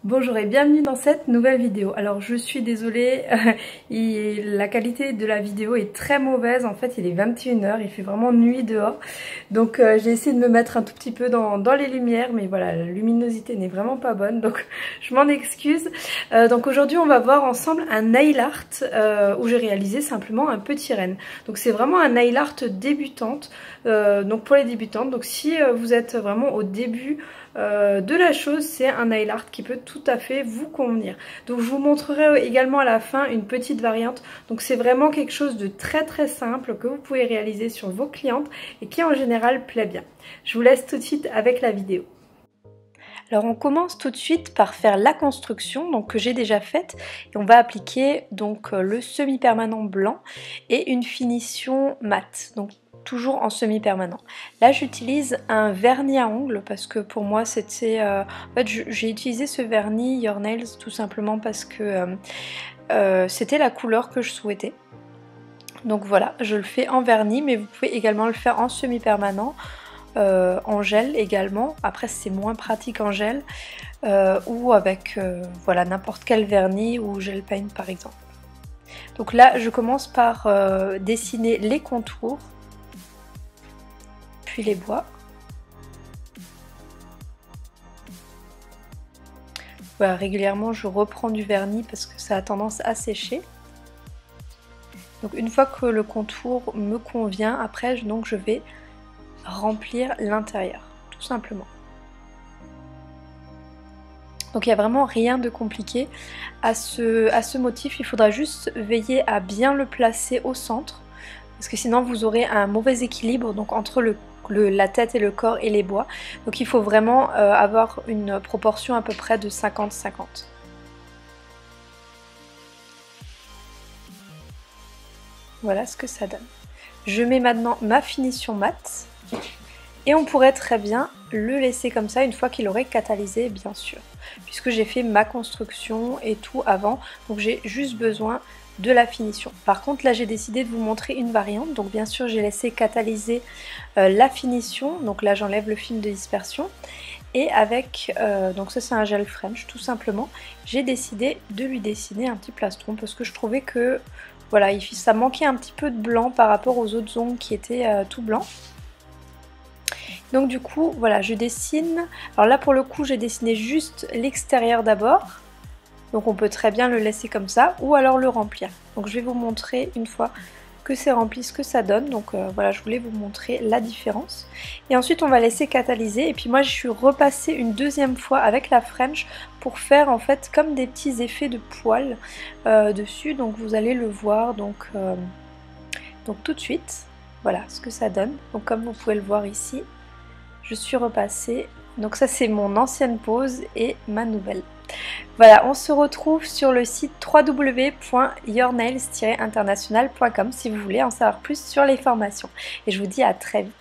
Bonjour et bienvenue dans cette nouvelle vidéo. Alors je suis désolée, la qualité de la vidéo est très mauvaise. En fait il est 21h, il fait vraiment nuit dehors. Donc j'ai essayé de me mettre un tout petit peu dans les lumières. Mais voilà, la luminosité n'est vraiment pas bonne. Donc je m'en excuse. Donc aujourd'hui on va voir ensemble un nail art où j'ai réalisé simplement un petit renne. Donc c'est vraiment un nail art débutante. Donc pour les débutantes. Donc si vous êtes vraiment au début de la chose, c'est un nail art qui peut tout à fait vous convenir. Donc je vous montrerai également à la fin une petite variante. Donc c'est vraiment quelque chose de très simple que vous pouvez réaliser sur vos clientes et qui en général plaît bien. Je vous laisse tout de suite avec la vidéo. Alors on commence tout de suite par faire la construction donc que j'ai déjà faite et on va appliquer donc le semi-permanent blanc et une finition mat. Donc toujours en semi-permanent. Là j'utilise un vernis à ongles parce que pour moi c'était... en fait j'ai utilisé ce vernis Your Nails tout simplement parce que c'était la couleur que je souhaitais. Donc voilà, je le fais en vernis mais vous pouvez également le faire en semi-permanent, en gel également. Après c'est moins pratique en gel ou avec voilà n'importe quel vernis ou gel paint par exemple. Donc là je commence par dessiner les contours puis les bois. Voilà, régulièrement je reprends du vernis parce que ça a tendance à sécher. Donc une fois que le contour me convient, après donc je vais remplir l'intérieur, tout simplement. Donc il n'y a vraiment rien de compliqué à ce motif, il faudra juste veiller à bien le placer au centre, parce que sinon vous aurez un mauvais équilibre donc entre la tête et le corps et les bois. Donc il faut vraiment avoir une proportion à peu près de 50-50. Voilà ce que ça donne. Je mets maintenant ma finition mat. Et on pourrait très bien le laisser comme ça une fois qu'il aurait catalysé bien sûr. Puisque j'ai fait ma construction et tout avant. Donc j'ai juste besoin de la finition. Par contre là j'ai décidé de vous montrer une variante. Donc bien sûr j'ai laissé catalyser la finition. Donc là j'enlève le film de dispersion. Et avec, donc ça c'est un gel French tout simplement. J'ai décidé de lui dessiner un petit plastron parce que je trouvais que voilà, ça manquait un petit peu de blanc par rapport aux autres ongles qui étaient tout blancs. Donc du coup, voilà, je dessine. Alors là pour le coup, j'ai dessiné juste l'extérieur d'abord. Donc on peut très bien le laisser comme ça ou alors le remplir. Donc je vais vous montrer une fois que c'est rempli ce que ça donne. Donc voilà, je voulais vous montrer la différence. Et ensuite on va laisser catalyser. Et puis moi je suis repassée une deuxième fois avec la French pour faire en fait comme des petits effets de poils dessus. Donc vous allez le voir donc tout de suite. Voilà ce que ça donne. Donc comme vous pouvez le voir ici. Je suis repassée, donc ça c'est mon ancienne pose et ma nouvelle. Voilà, on se retrouve sur le site www.yournails-international.com si vous voulez en savoir plus sur les formations. Et je vous dis à très vite.